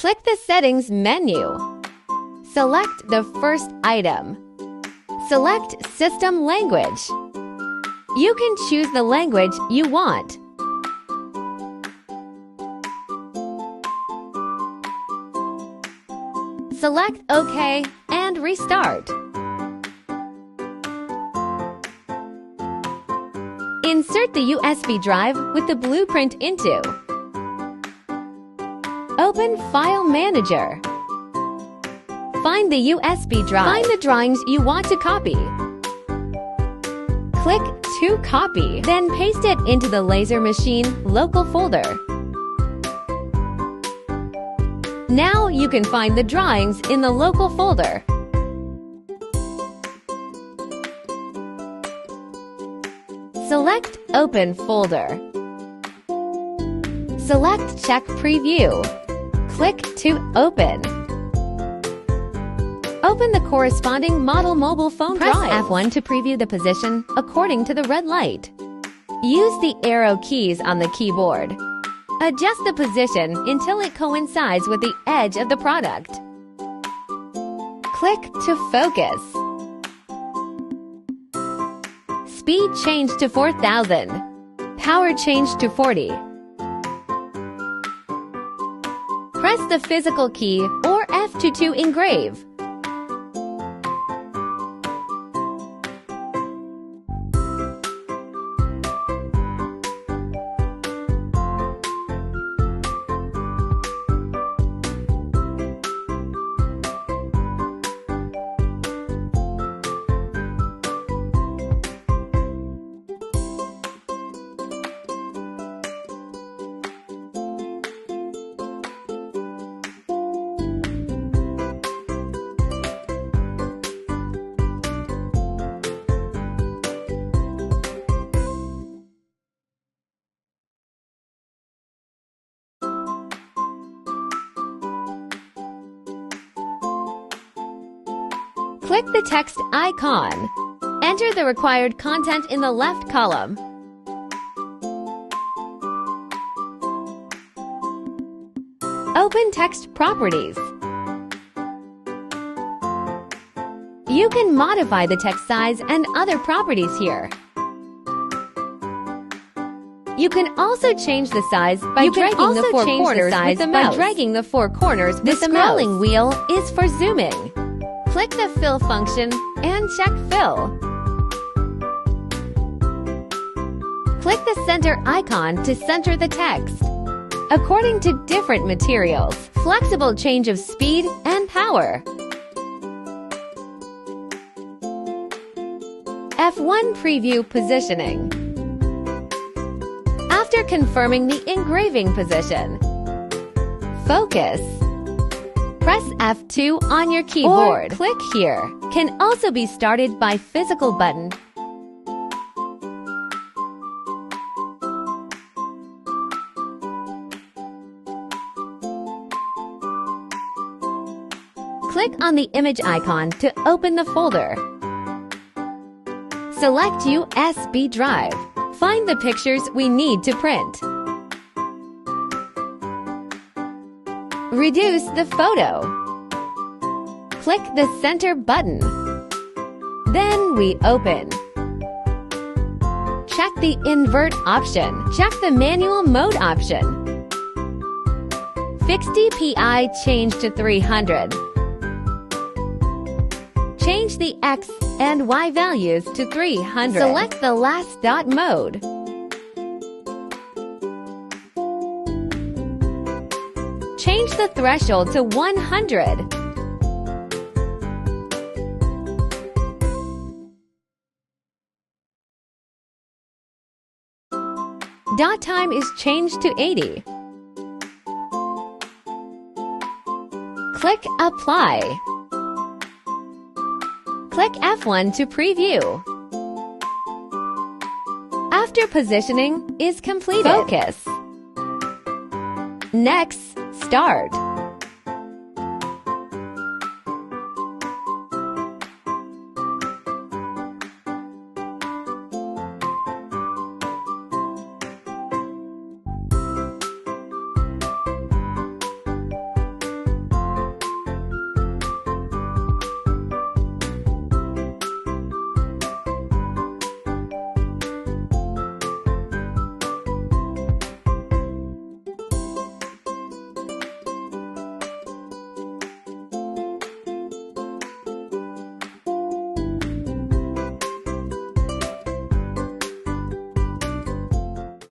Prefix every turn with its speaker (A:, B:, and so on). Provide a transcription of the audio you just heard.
A: Click the Settings menu. Select the first item. Select System Language. You can choose the language you want. Select OK and restart. Insert the USB drive with the blueprint into. Open File Manager. Find the USB drive. Find the drawings you want to copy. Click to copy, then paste it into the Laser Machine local folder. Now you can find the drawings in the local folder. Select Open Folder. Select Check Preview. Click to open. Open the corresponding model mobile phone drive. Press F1 to preview the position according to the red light. Use the arrow keys on the keyboard. Adjust the position until it coincides with the edge of the product. Click to focus. Speed change to 4000. Power change to 40. Press the physical key or F2 to engrave. Click the text icon. Enter the required content in the left column. Open Text Properties. You can modify the text size and other properties here. You can also change the size by dragging the four corners with the mouse. The scrolling wheel is for zooming. Click the Fill function and check Fill. Click the center icon to center the text. According to different materials, flexible change of speed and power. F1 Preview Positioning. After confirming the engraving position, focus. Press F2 on your keyboard. Or click here. Can also be started by physical button. Click on the image icon to open the folder. Select USB drive. Find the pictures we need to print. Reduce the photo. Click the center button. Then we open. Check the invert option. Check the manual mode option. Fixed DPI change to 300. Change the X and Y values to 300. Select the last dot mode. Change the threshold to 100. Dot time is changed to 80. Click Apply. Click F1 to preview. After positioning is completed, focus. Next, start.